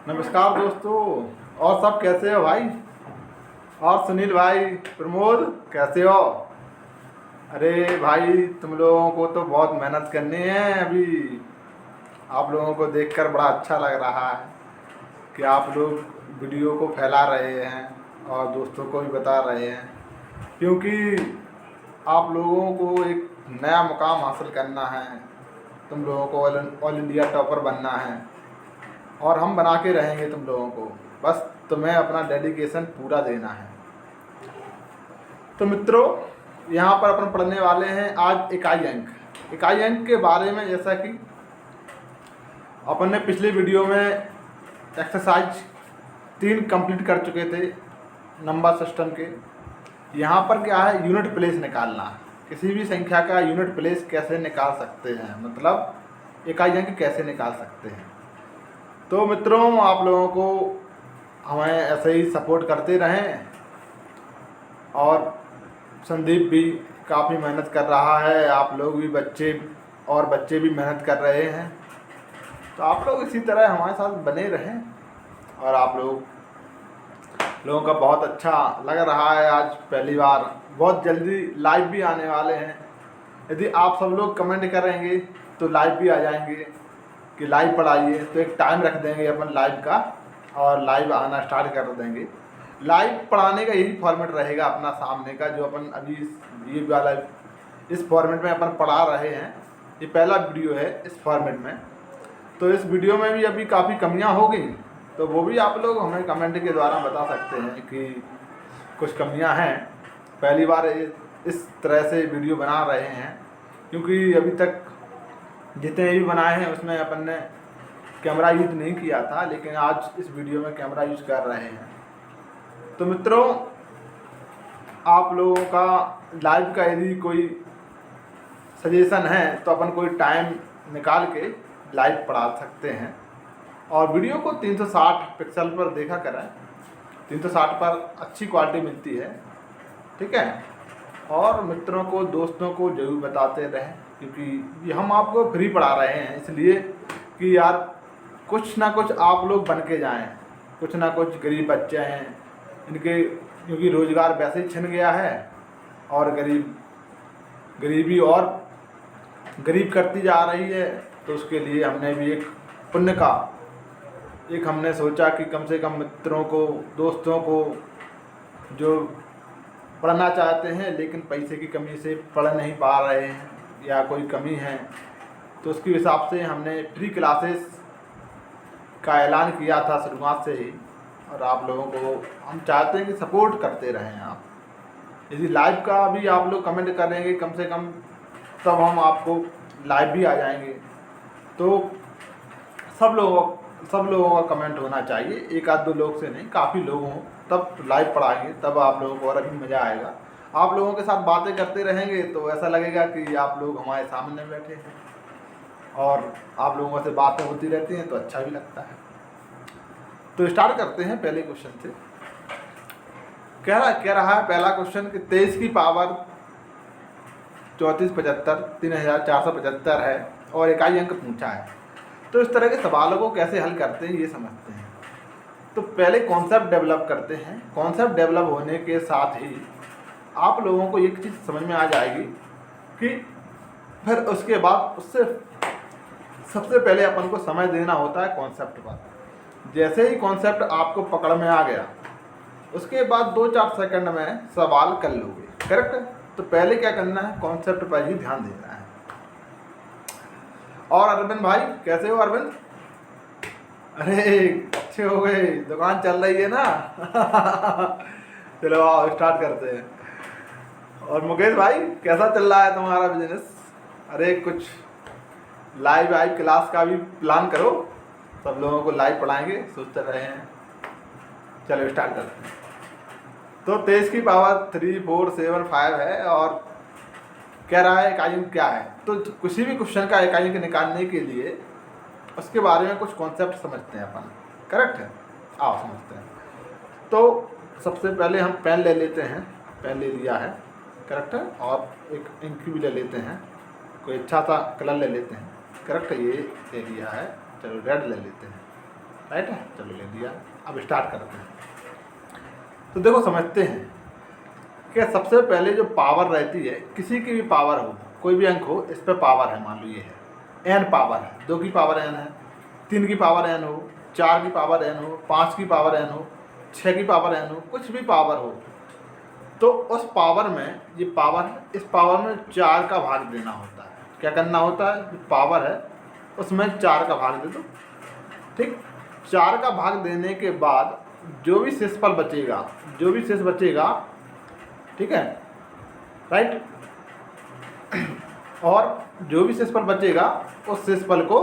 नमस्कार दोस्तों। और सब कैसे हो भाई? और सुनील भाई, प्रमोद कैसे हो? अरे भाई, तुम लोगों को तो बहुत मेहनत करनी है अभी। आप लोगों को देखकर बड़ा अच्छा लग रहा है कि आप लोग वीडियो को फैला रहे हैं और दोस्तों को भी बता रहे हैं, क्योंकि आप लोगों को एक नया मुकाम हासिल करना है। तुम लोगों को ऑल इंडिया टॉपर बनना है और हम बना के रहेंगे तुम लोगों को। बस तुम्हें अपना डेडिकेशन पूरा देना है। तो मित्रों, यहाँ पर अपन पढ़ने वाले हैं आज इकाई अंक के बारे में। जैसा कि अपन ने पिछले वीडियो में एक्सरसाइज 3 कंप्लीट कर चुके थे नंबर सिस्टम के। यहाँ पर क्या है, यूनिट प्लेस निकालना। किसी भी संख्या का यूनिट प्लेस कैसे निकाल सकते हैं, मतलब इकाई अंक कैसे निकाल सकते हैं। तो मित्रों, आप लोगों को हमें ऐसे ही सपोर्ट करते रहें। और संदीप भी काफ़ी मेहनत कर रहा है, आप लोग भी बच्चे भी मेहनत कर रहे हैं। तो आप लोग इसी तरह हमारे साथ बने रहें। और आप लोगों का बहुत अच्छा लग रहा है। आज पहली बार बहुत जल्दी लाइव भी आने वाले हैं। यदि आप सब लोग कमेंट करेंगे तो लाइव भी आ जाएंगे कि लाइव पढ़ाइए। तो एक टाइम रख देंगे अपन लाइव का और लाइव आना स्टार्ट कर देंगे। लाइव पढ़ाने का यही फॉर्मेट रहेगा अपना सामने का, जो अपन अभी ये वाला इस फॉर्मेट में अपन पढ़ा रहे हैं। ये पहला वीडियो है इस फॉर्मेट में। तो इस वीडियो में भी अभी काफ़ी कमियां हो गई, तो वो भी आप लोग हमें कमेंट के द्वारा बता सकते हैं कि कुछ कमियां हैं। पहली बार इस तरह से वीडियो बना रहे हैं, क्योंकि अभी तक जितने भी बनाए हैं उसमें अपन ने कैमरा यूज़ नहीं किया था, लेकिन आज इस वीडियो में कैमरा यूज़ कर रहे हैं। तो मित्रों, आप लोगों का लाइव का यदि कोई सजेशन है तो अपन कोई टाइम निकाल के लाइव पढ़ा सकते हैं। और वीडियो को 360 पिक्सल पर देखा करें। 360 पर अच्छी क्वालिटी मिलती है, ठीक है। और मित्रों को, दोस्तों को जरूर बताते रहें, क्योंकि ये हम आपको फ्री पढ़ा रहे हैं इसलिए कि यार कुछ ना कुछ आप लोग बन के जाएँ। कुछ ना कुछ गरीब बच्चे हैं, इनके क्योंकि रोज़गार वैसे ही छिन गया है और गरीबी और गरीब करती जा रही है। तो उसके लिए हमने भी एक पुण्य का हमने सोचा कि कम से कम मित्रों को, दोस्तों को जो पढ़ना चाहते हैं लेकिन पैसे की कमी से पढ़ नहीं पा रहे हैं या कोई कमी है, तो उसके हिसाब से हमने फ्री क्लासेस का ऐलान किया था शुरुआत से ही। और आप लोगों को हम चाहते हैं कि सपोर्ट करते रहें आप। यदि लाइव का भी आप लोग कमेंट करेंगे कम से कम, तब हम आपको लाइव भी आ जाएंगे। तो सब लोगों का कमेंट होना चाहिए, एक आध दो लोग से नहीं, काफ़ी लोग हों तब लाइव पढ़ाएंगे, तब आप लोगों को और अभी मज़ा आएगा। आप लोगों के साथ बातें करते रहेंगे तो ऐसा लगेगा कि आप लोग हमारे सामने बैठे हैं और आप लोगों से बातें होती रहती हैं तो अच्छा भी लगता है। तो स्टार्ट करते हैं पहले क्वेश्चन से। कह रहा है पहला क्वेश्चन कि 23 की पावर 3475 3475 है और इकाई अंक पूछा है। तो इस तरह के सवालों को कैसे हल करते हैं ये समझते हैं। तो पहले कॉन्सेप्ट डेवलप करते हैं। कॉन्सेप्ट डेवलप होने के साथ ही आप लोगों को एक चीज़ समझ में आ जाएगी कि फिर उसके बाद उससे सबसे पहले अपन को समय देना होता है कॉन्सेप्ट पर। जैसे ही कॉन्सेप्ट आपको पकड़ में आ गया, उसके बाद 2-4 सेकंड में सवाल कर लोगे, करेक्ट। तो पहले क्या करना है, कॉन्सेप्ट पर ही ध्यान देना है। और अरविंद भाई कैसे हो अरविंद? अरे अच्छे हो गए, दुकान चल रही है ना। चलो आओ स्टार्ट करते हैं। और मुकेश भाई कैसा चल रहा है तुम्हारा बिजनेस? अरे कुछ लाइव क्लास का भी प्लान करो, सब लोगों को लाइव पढ़ाएंगे, सोचते रहे हैं। चलो स्टार्ट करते हैं। तो 23 की पावर 3475 है और कह रहा है इकाई अंक क्या है। तो किसी भी क्वेश्चन का इकाई अंक निकालने के लिए उसके बारे में कुछ कॉन्सेप्ट समझते हैं अपन, करेक्ट है। आओ समझते हैं। तो सबसे पहले हम पेन ले लेते हैं, पेन ले लिया है, करेक्ट है। और एक इंक भी ले लेते हैं, कोई अच्छा सा कलर ले लेते हैं, करेक्ट है। ये ले लिया है, चलो रेड ले लेते हैं। राइट है। चलो ले दिया, अब स्टार्ट करते हैं। तो देखो समझते हैं कि सबसे पहले जो पावर रहती है, किसी की भी पावर हो, कोई भी अंक हो, इस पर पावर है, मान लो ये है n पावर है, 2 की पावर n है, 3 की पावर n हो, 4 की पावर n हो, 5 की पावर n हो, 6 की पावर n हो, कुछ भी पावर हो, तो उस पावर में ये पावर है, इस पावर में 4 का भाग देना होता है। क्या करना होता है, जो पावर है उसमें 4 का भाग दे दो, ठीक। 4 का भाग देने के बाद जो भी शेषफल बचेगा, जो भी शेष बचेगा, ठीक है, राइट, और जो भी शेषफल बचेगा उस शेषफल को,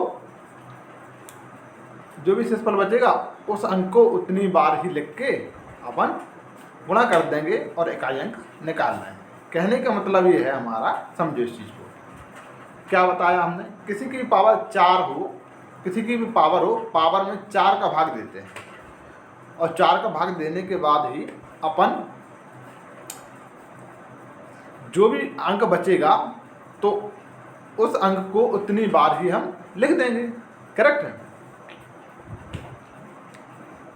जो भी शेषफल बचेगा उस अंक को उतनी बार ही लिख के अपन गुणा कर देंगे और इकाई अंक निकाल लेंगे। कहने का मतलब ये है हमारा, समझो इस चीज़ को। क्या बताया हमने, किसी की भी पावर 4 हो, किसी की भी पावर हो, पावर में 4 का भाग देते हैं और 4 का भाग देने के बाद ही अपन जो भी अंक बचेगा तो उस अंक को उतनी बार ही हम लिख देंगे। करेक्ट है।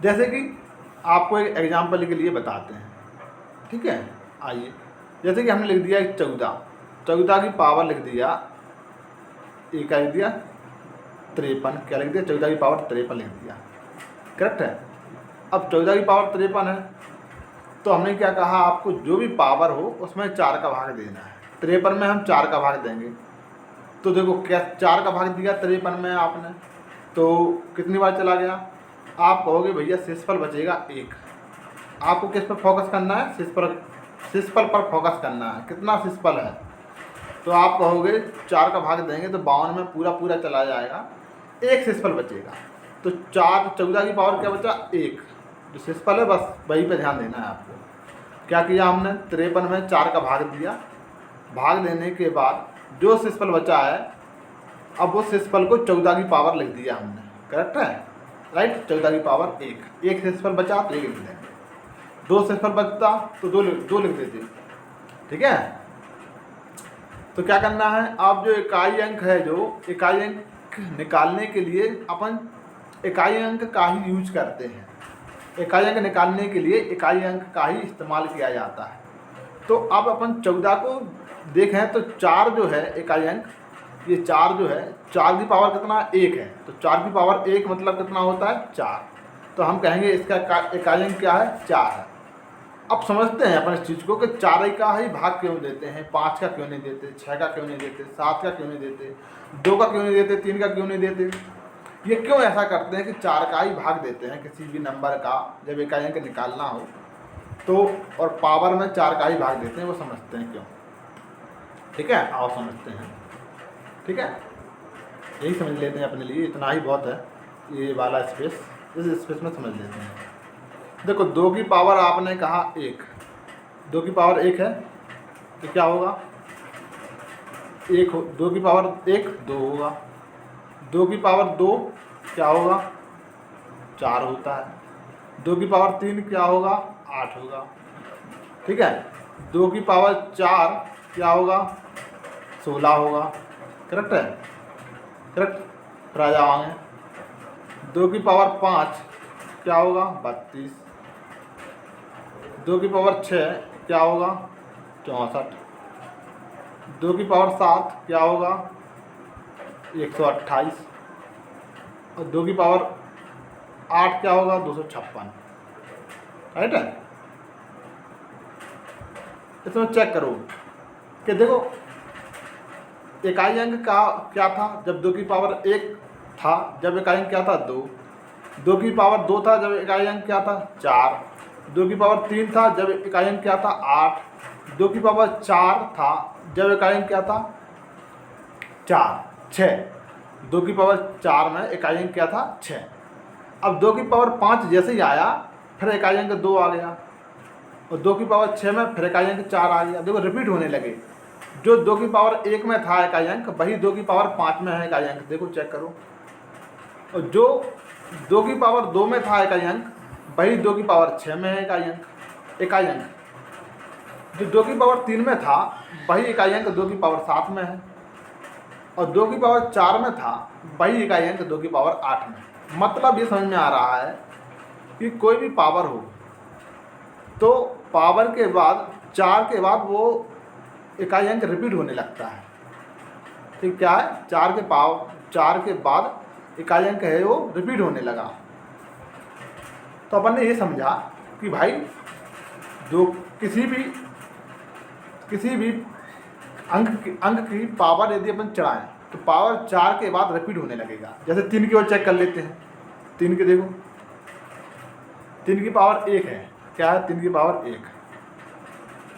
जैसे कि आपको एक एग्जाम्पल के लिए बताते हैं, ठीक है। आइए, जैसे कि हमने लिख दिया 14 की पावर लिख दिया, एक लिख दिया 53, क्या लिख दिया, 14 की पावर 53 लिख दिया। करेक्ट है। अब 14 की पावर 53 है तो हमने क्या कहा, आपको जो भी पावर हो उसमें 4 का भाग देना है। 53 में हम 4 का भाग देंगे, तो देखो क्या 4 का भाग दिया 53 में आपने, तो कितनी बार चला गया। आप कहोगे भैया शेषफल बचेगा 1, आपको किस पर फोकस करना है, शेषफल पर फोकस करना है। कितना शेषफल है, तो आप कहोगे 4 का भाग देंगे तो 52 में पूरा पूरा चला जाएगा, 1 शेषफल बचेगा। तो 14 की पावर क्या बचा, 1, जो शेषफल है बस वही पे ध्यान देना है आपको। क्या किया हमने, 53 में 4 का भाग दिया, भाग देने के बाद जो शेषफल बचा है, अब वो शेषफल को 14 की पावर लिख दिया हमने। करेक्ट है, राइट। 14 की पावर 1 शेषफल बचा तो 1 लिख देंगे, 2 शेषफल बचता तो 2 लिख देते, ठीक है। तो क्या करना है, आप जो इकाई अंक है, जो इकाई अंक निकालने के लिए अपन इकाई अंक का ही यूज करते हैं। इकाई अंक निकालने के लिए इकाई अंक का ही इस्तेमाल किया जाता है। तो अब अपन 14 को देखें तो 4 जो है इकाई अंक, ये 4 जो है, 4 की पावर कितना, 1 है, तो 4 की पावर 1 मतलब कितना होता है, 4। तो हम कहेंगे इसका इकाई अंक क्या है, 4 है। अब समझते हैं अपन इस चीज़ को कि 4 का ही भाग क्यों देते हैं, 5 का क्यों नहीं देते, 6 का क्यों नहीं देते, 7 का क्यों नहीं देते, 2 का क्यों नहीं देते, 3 का क्यों नहीं देते। ये क्यों ऐसा करते हैं कि 4 का ही भाग देते हैं किसी भी नंबर का, जब इकाई अंक निकालना हो तो, और पावर में 4 का ही भाग देते हैं, वो समझते हैं क्यों। ठीक है, आओ समझते हैं। ठीक है, यही समझ लेते हैं अपने लिए, इतना ही बहुत है ये वाला स्पेस, इस स्पेस में समझ लेते हैं। देखो 2 की पावर आपने कहा 1, 2 की पावर 1 है तो क्या होगा, 1 हो, 2 की पावर 1 2 होगा, 2 की पावर 2 क्या होगा, 4 होता है, 2 की पावर 3 क्या होगा, 8 होगा। ठीक है, 2 की पावर 4 क्या होगा, 16 होगा। करेक्ट है, करेक्ट। फिर आ जाओगे 2 की पावर 5 क्या होगा, 32, 2 की पावर 6 क्या होगा, 64, 2 की पावर 7 क्या होगा, 128, और 2 की पावर 8 क्या होगा, 256। राइट है। इसमें चेक करो कि देखो इकाई अंक का क्या था जब 2 की पावर 1 था, जब इकाई अंक क्या था 2, 2 की पावर 2 था जब इकाई अंक क्या था 4, 2 की पावर 3 था जब इकाई अंक क्या था 8, 2 की पावर 4 था जब इकाई अंक क्या था 4, 6, 2 की पावर 4 में इकाई अंक क्या था 6। अब 2 की पावर 5 जैसे ही आया फिर इकाई अंक 2 आ गया, और 2 की पावर 6 में फिर इकाई अंक 4 आ गया। देखो रिपीट होने लगे, जो 2 की पावर 1 में था इकाई अंक वही 2 की पावर 5 में है इकाई अंक। देखो चेक करो, और जो 2 की पावर 2 में था इकाई अंक वही 2 की पावर 6 में है इकाई अंक। जो 2 की पावर 3 में था वही इकाई अंक 2 की पावर 7 में है, और 2 की पावर 4 में था वही इकाई अंक 2 की पावर 8 में है। मतलब ये समझ में आ रहा है कि कोई भी पावर हो तो पावर के बाद 4 के बाद वो इकाई अंक रिपीट होने लगता है। ठीक, क्या है, 4 के बाद इकाई अंक है वो रिपीट होने लगा। तो अपन ने ये समझा कि भाई जो किसी भी अंक की पावर यदि अपन चढ़ाएं तो पावर 4 के बाद रिपीट होने लगेगा। जैसे 3 की ओर चेक कर लेते हैं। 3 के देखो, 3 की पावर 1 है। क्या है, 3 की पावर 1,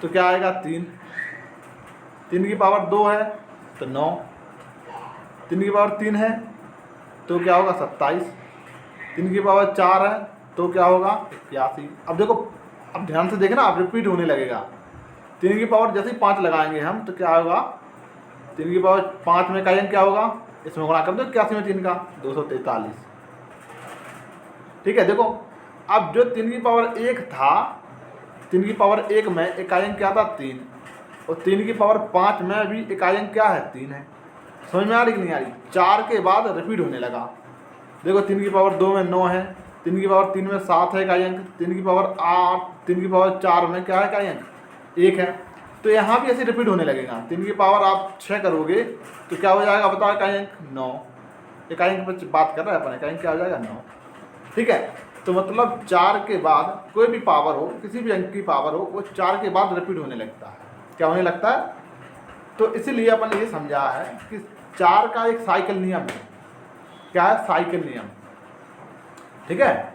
तो क्या आएगा 3। 3 की पावर 2 है तो 9। 3 की पावर 3 है तो क्या होगा 27। 3 की पावर 4 है तो क्या होगा 81। अब देखो, अब ध्यान से देखना, अब रिपीट होने लगेगा। 3 की पावर जैसे ही 5 लगाएंगे हम तो क्या होगा, 3 की पावर 5 में इकाई अंक क्या होगा, इसमें गुणा कर दो 81 में 3 का, 243। ठीक है, देखो अब जो 3 की पावर 1 था, 3 की पावर 1 में इकाई अंक क्या था 3, और 3 की पावर 5 में भी इकाई अंक क्या है 3 है। समझ में आ रही कि नहीं आ रही? 4 के बाद रिपीट होने लगा। देखो 3 की पावर 2 में 9 है, 3 की पावर 3 में 7 है इकाई अंक, 3 की पावर 8, 3 की पावर 4 में क्या है इकाई अंक 1 है। तो यहाँ भी ऐसे रिपीट होने लगेगा। 3 की पावर आप 6 करोगे तो क्या हो जाएगा बताओ, इकाई अंक 9। इकाई अंक पर बात कर रहे हैं अपन, इकाई अंक क्या हो जाएगा 9। ठीक है, तो मतलब 4 के बाद कोई भी पावर हो, किसी भी अंक की पावर हो, वो 4 के बाद रिपीट होने लगता है। क्या होने लगता है? तो इसीलिए अपन ने ये समझा है कि 4 का एक साइकिल नियम है। क्या है? साइकिल नियम। ठीक है,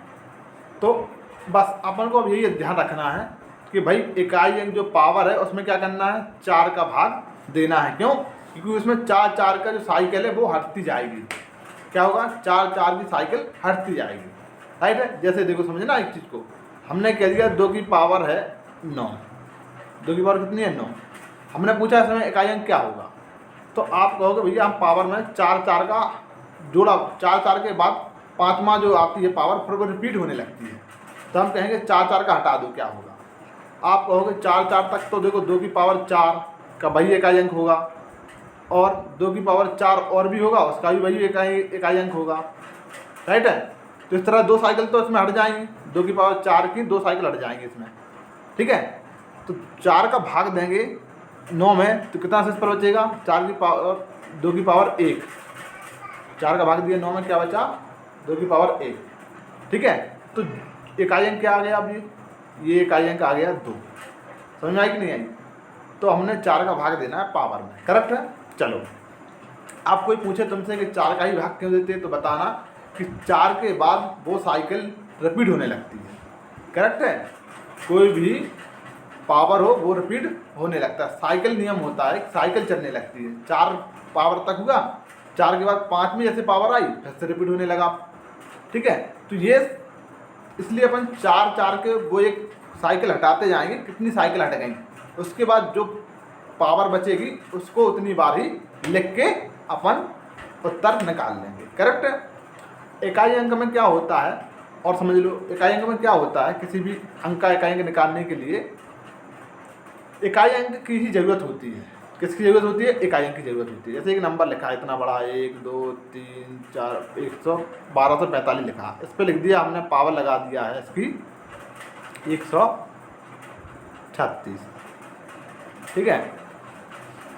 तो बस अपन को अब यही ध्यान रखना है कि भाई इकाई अंक जो पावर है उसमें क्या करना है, 4 का भाग देना है। क्यों? क्योंकि उसमें 4 का जो साइकिल है वो हटती जाएगी। क्या होगा, 4 की साइकिल हटती जाएगी। राइट है? जैसे देखो समझना एक चीज़ को, हमने कह दिया 2 की पावर है 9। 2 की पावर कितनी है 9। हमने पूछा इसमें इकाई अंक क्या होगा, तो आप कहोगे भैया हम पावर में 4 का जोड़ा, 4 के बाद 5वां जो आती है पावर फिर वो रिपीट होने लगती है। तो हम कहेंगे 4 का हटा दो, क्या होगा। आप कहोगे 4 तक तो देखो 2 की पावर 4 का वही इकाई अंक होगा, और 2 की पावर 4 और भी होगा, उसका भी वही इकाई अंक होगा। राइट है? तो इस तरह 2 साइकिल तो इसमें हट जाएंगी, 2 की पावर 4 की 2 साइकिल हट जाएंगी इसमें। ठीक है, तो 4 का भाग देंगे 9 में तो कितना शेष पर बचेगा, 4 की पावर 2 की पावर 1। 4 का भाग दिया 9 में, क्या बचा 2 की पावर 1। ठीक है, तो इकाई अंक क्या आ गया, अब ये इकाई अंक आ गया 2। समझ में आई कि नहीं आई? तो हमने 4 का भाग देना है पावर में। करेक्ट है? चलो, आप कोई पूछे तुमसे कि 4 का ही भाग क्यों देते हैं, तो बताना कि 4 के बाद वो साइकिल रिपीट होने लगती है। करेक्ट है? कोई भी पावर हो वो रिपीट होने लगता है, साइकिल नियम होता है, साइकिल चलने लगती है। 4 पावर तक हुआ, 4 के बाद 5 में जैसे पावर आई फिर से रिपीट होने लगा। ठीक है, तो ये इसलिए अपन 4 के वो एक साइकिल हटाते जाएंगे। कितनी साइकिल हट गई, उसके बाद जो पावर बचेगी उसको उतनी बार ही लिख के अपन उत्तर निकाल लेंगे। करेक्ट है? इकाई अंक में क्या होता है, और समझ लो इकाई अंक में क्या होता है, किसी भी अंक का इकाई अंक निकालने के लिए इकाई अंक की ही ज़रूरत होती है। किसकी ज़रूरत होती है? इकाई अंक की ज़रूरत होती है। जैसे एक नंबर लिखा है इतना बड़ा, 1 2 3 4 1245 लिखा, इस पर लिख दिया हमने, पावर लगा दिया है इसकी 136। ठीक है,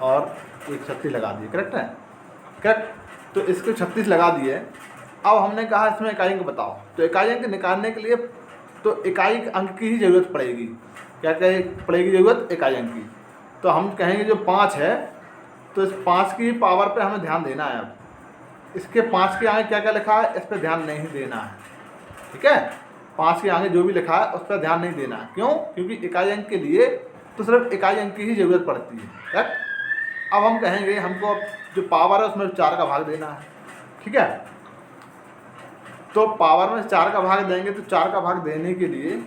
और 136 लगा दिए। करेक्ट है? करेक्ट, तो इसको 36 लगा दिए। अब हमने कहा इसमें इकाई अंक बताओ, तो इकाई अंक निकालने के लिए तो इकाई अंक की ही ज़रूरत पड़ेगी। क्या पड़ेगी ज़रूरत? इकाई अंक की। तो हम कहेंगे जो 5 है तो इस 5 की पावर पे हमें ध्यान देना है। अब इसके 5 के आगे क्या क्या लिखा है इस पर ध्यान नहीं देना है। ठीक है, 5 के आगे जो भी लिखा है उस पर ध्यान नहीं देना है। क्यों? क्योंकि इकाई अंक के लिए तो सिर्फ इकाई अंक की ही ज़रूरत पड़ती है। करेक्ट? अब हम कहेंगे हमको जो पावर है उसमें 4 का भाग देना है। ठीक है, तो पावर में 4 का भाग देंगे तो 4 का भाग देने के लिए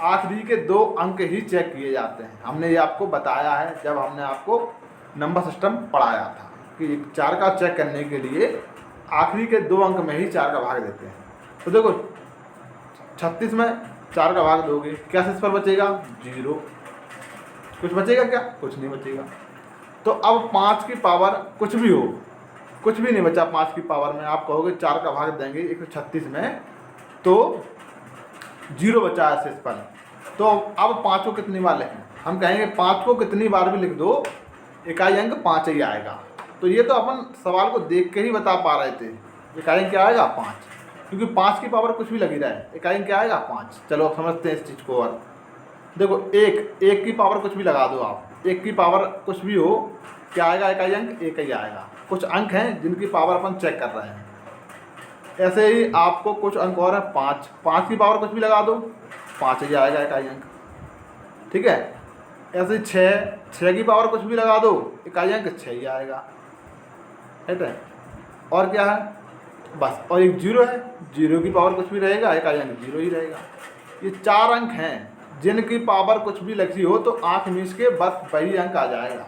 आखिरी के 2 अंक ही चेक किए जाते हैं। हमने ये आपको बताया है जब हमने आपको नंबर सिस्टम पढ़ाया था कि 4 का चेक करने के लिए आखिरी के 2 अंक में ही 4 का भाग देते हैं। तो देखो 36 में 4 का भाग दोगे, क्या शेष पर बचेगा? 0। कुछ बचेगा क्या? कुछ नहीं बचेगा। तो अब 5 की पावर कुछ भी हो, कुछ भी नहीं बचा 5 की पावर में। आप कहोगे 4 का भाग देंगे 136 में तो 0 बचा है शेष पर। तो अब 5 को कितनी बार लिखें? हम कहेंगे 5 को कितनी बार भी लिख दो इकाई अंक 5 ही आएगा। तो ये तो अपन सवाल को देख के ही बता पा रहे थे। इकाई अंक क्या आएगा? 5, क्योंकि 5 की पावर कुछ भी लगी रहा है। इकाई अंक क्या आएगा? 5। चलो अब समझते हैं इस चीज़ को। और देखो एक की पावर कुछ भी लगा दो आप, 1 की पावर कुछ भी हो, क्या आएगा? इकाई अंक 1 ही आएगा। कुछ अंक हैं जिनकी पावर अपन चेक कर रहे हैं। ऐसे ही आपको कुछ अंक और है 5 की पावर कुछ भी लगा दो 5 ही आएगा इकाई अंक। ठीक है। ऐसे 6 की पावर कुछ भी लगा दो इकाई अंक 6 ही आएगा। ठीक है। और क्या है? बस। और एक 0 है, 0 की पावर कुछ भी रहेगा इकाई अंक 0 ही रहेगा। ये 4 अंक हैं जिनकी पावर कुछ भी लगी हो तो आँख मीच के बस वही अंक आ जाएगा।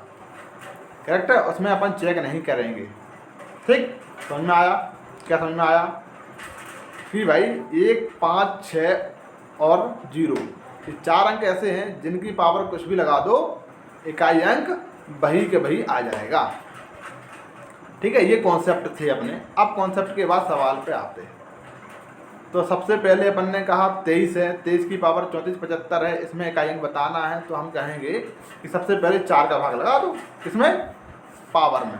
करेक्ट है। उसमें अपन चेक नहीं करेंगे। ठीक, समझ में आया? क्या समझ में आया? कि भाई 1, 5, 6 और 0 ये 4 अंक ऐसे हैं जिनकी पावर कुछ भी लगा दो इकाई अंक वही के वही आ जाएगा। ठीक है। ये कॉन्सेप्ट थे अपने। अब कॉन्सेप्ट के बाद सवाल पे आते हैं। तो सबसे पहले अपन ने कहा 23 है, 23 की पावर 34, 75 है, इसमें इकाई अंक बताना है। तो हम कहेंगे कि सबसे पहले 4 का भाग लगा दो। किसमें? पावर में।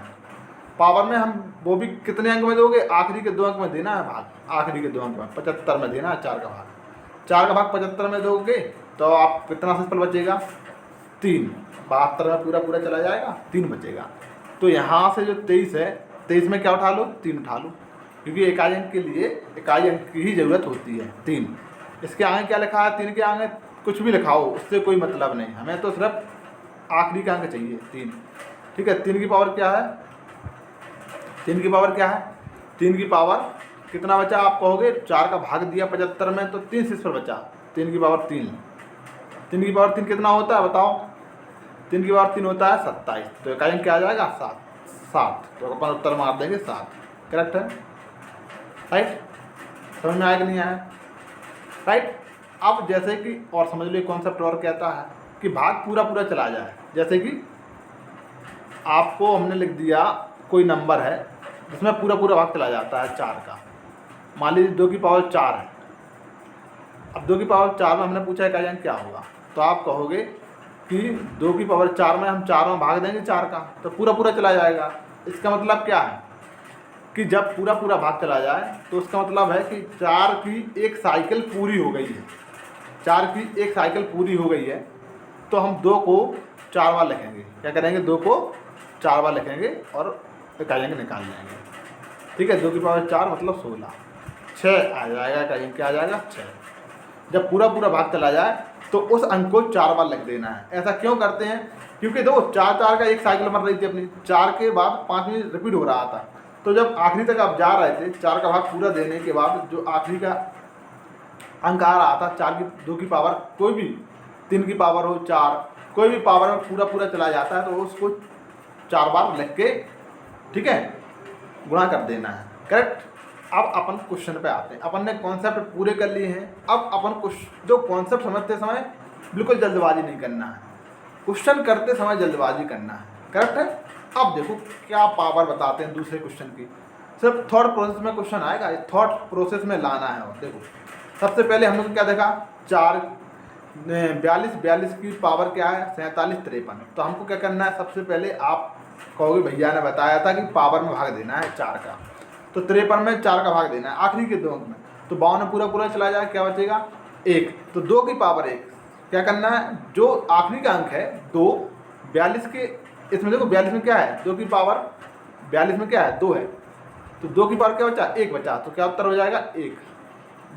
पावर में हम वो भी कितने अंक में दोगे? आखिरी के 2 अंक में देना है भाग। आखिरी के 2 अंक में 75 में देना है 4 का भाग। 4 का भाग 75 में दोगे तो आप कितना शेषफल बचेगा? 3। 72 में पूरा पूरा चला जाएगा, 3 बचेगा। तो यहाँ से जो 23 है, 23 में क्या उठा लो? 3 उठा लो, क्योंकि इकाई अंक के लिए इकाई अंक की ही ज़रूरत होती है 3। इसके आगे क्या लिखा है? 3 के आगे कुछ भी लिखाओ, उससे कोई मतलब नहीं, हमें तो सिर्फ आखिरी का अंक चाहिए 3। ठीक है। 3 की पावर क्या है? 3 की पावर क्या है? 3 की पावर कितना बचा? आप कहोगे 4 का भाग दिया 75 में तो 3 शेषफल बचा। 3 की पावर 3। 3 की पावर 3 कितना होता है बताओ? 3 की पावर 3 होता है 27। तो इकाई अंक क्या आ जाएगा? 7। तो अपन उत्तर मार देंगे 7। करेक्ट है। राइट। समझ में आया कि नहीं आया? राइट। अब जैसे कि और समझ लो कॉन्सेप्ट और कहता है कि भाग पूरा पूरा चला जाए। जैसे कि आपको हमने लिख दिया कोई नंबर है जिसमें पूरा पूरा भाग चला जाता है 4 का। मान लीजिए 2 की पावर 4 है। अब 2 की पावर 4 में हमने पूछा इकाई अंक क्या होगा? तो आप कहोगे कि 2 की पावर 4 में हम 4 में भाग देंगे 4 का, तो पूरा पूरा चला जाएगा। इसका मतलब क्या है कि जब पूरा पूरा भाग चला जाए तो उसका मतलब है कि 4 की एक साइकिल पूरी हो गई है। 4 की एक साइकिल पूरी हो गई है तो हम 2 को 4 बार लिखेंगे। क्या करेंगे? 2 को 4 बार लिखेंगे और इकाई अंक निकाल लेंगे। ठीक है। 2 की पावर 4 मतलब 16। 6 आ जाएगा, इकाई अंक क्या आ जाएगा? 6। जब पूरा पूरा भाग चला जाए तो उस अंक को 4 बार लिख देना है। ऐसा क्यों करते हैं? क्योंकि देखो 4 का एक साइकिल बन रही थी अपनी, 4 के बाद 5 में रिपीट हो रहा था। तो जब आखिरी तक आप जा रहे थे 4 का भाग पूरा देने के बाद जो आखिरी का अंक आ रहा था 4 की 2 की पावर कोई भी 3 की पावर हो 4 कोई भी पावर में पूरा पूरा चला जाता है तो उसको 4 बार लिख के ठीक है गुणा कर देना है। करेक्ट। अब अपन क्वेश्चन पे आते हैं। अपन ने कॉन्सेप्ट पूरे कर लिए हैं। अब अपन कुछ जो कॉन्सेप्ट समझते समय बिल्कुल जल्दबाजी नहीं करना है, क्वेश्चन करते समय जल्दबाजी करना है। करेक्ट है। अब देखो क्या पावर बताते हैं दूसरे क्वेश्चन की। सिर्फ थॉट प्रोसेस में क्वेश्चन आएगा, थॉट प्रोसेस में लाना है। और देखो सबसे पहले हम लोग क्या देखा? 42 की पावर क्या है? 47, 53। तो हमको क्या करना है? सबसे पहले आप कहोगे भैया ने बताया था कि पावर में भाग देना है 4 का, तो 53 में 4 का भाग देना है आखिरी के 2 अंक में। तो 52 में पूरा पूरा चला जाए, क्या बचेगा? 1। तो 2 की पावर 1 क्या करना है? जो आखिरी का अंक है 2, 42 के इसमें देखो 42 में क्या है? 2 की पावर 42 में क्या है? 2 है। तो 2 की पावर क्या बचा? 1 बचा। तो क्या उत्तर हो जाएगा? 1।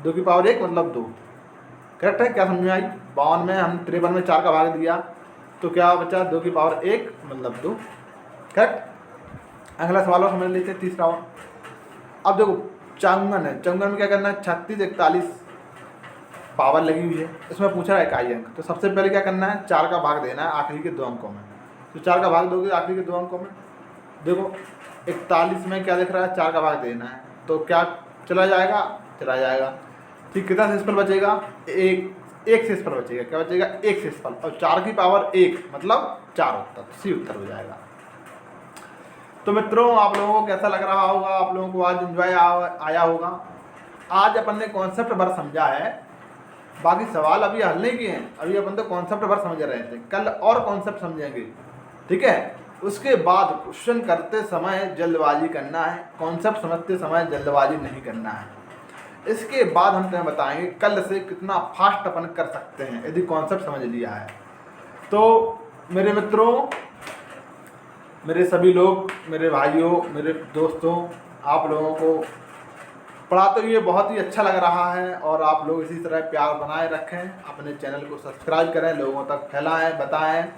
2 की पावर 1 मतलब 2। करेक्ट है। क्या समझ में आई? 52 में हम 53 में 4 का भाग दिया तो क्या बचा? 2 की पावर 1 मतलब 2। करेक्ट। अगला सवाल और समझ लेते हैं, तीसरा और। अब देखो चौंगन है। चौंगन में क्या करना है? 36, 41 पावर लगी हुई है। इसमें पूछा है इकाई अंक। तो सबसे पहले क्या करना है? 4 का भाग देना है आखिरी के 2 अंकों में। तो 4 का भाग दोगे आखिरी के 2 अंकों में। देखो 41 में क्या दिख रहा है? 4 का भाग देना है तो क्या चला जाएगा? चला जाएगा। ठीक। कितना शेषफल बचेगा? एक शेषफल बचेगा। क्या बचेगा? 1 शेषफल। और 4 की पावर 1 मतलब 4 उत्तर। सी उत्तर हो जाएगा। तो मित्रों, आप लोगों को कैसा लग रहा होगा, आप लोगों को आज एंजॉय आया होगा। आज अपन ने कॉन्सेप्ट भर समझा है, बाकी सवाल अभी हल नहीं किए हैं, अभी अपन तो कॉन्सेप्ट भर समझ रहे थे। कल और कॉन्सेप्ट समझेंगे, ठीक है। उसके बाद क्वेश्चन करते समय जल्दबाजी करना है, कॉन्सेप्ट समझते समय जल्दबाजी नहीं करना है। इसके बाद हम तुम्हें बताएंगे कल से कितना फास्ट अपन कर सकते हैं यदि कॉन्सेप्ट समझ लिया है तो। मेरे मित्रों, मेरे सभी लोग, मेरे भाइयों, मेरे दोस्तों, आप लोगों को पढ़ाते हुए बहुत ही अच्छा लग रहा है और आप लोग इसी तरह प्यार बनाए रखें। अपने चैनल को सब्सक्राइब करें, लोगों तक फैलाएं, बताएं।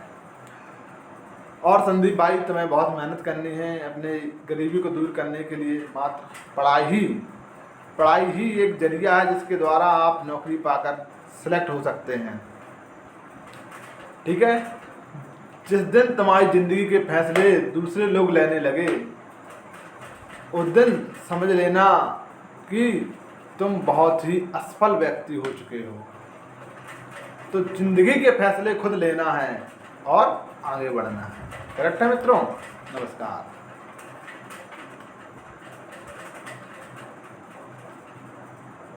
और संदीप भाई, तुम्हें बहुत मेहनत करनी है अपने गरीबी को दूर करने के लिए। मात्र पढ़ाई ही एक जरिया है जिसके द्वारा आप नौकरी पाकर सिलेक्ट हो सकते हैं, ठीक है। जिस दिन तुम्हारी ज़िंदगी के फैसले दूसरे लोग लेने लगे, उस दिन समझ लेना कि तुम बहुत ही असफल व्यक्ति हो चुके हो। तो ज़िंदगी के फैसले खुद लेना है और आगे बढ़ना है। करेक्ट है मित्रों? नमस्कार।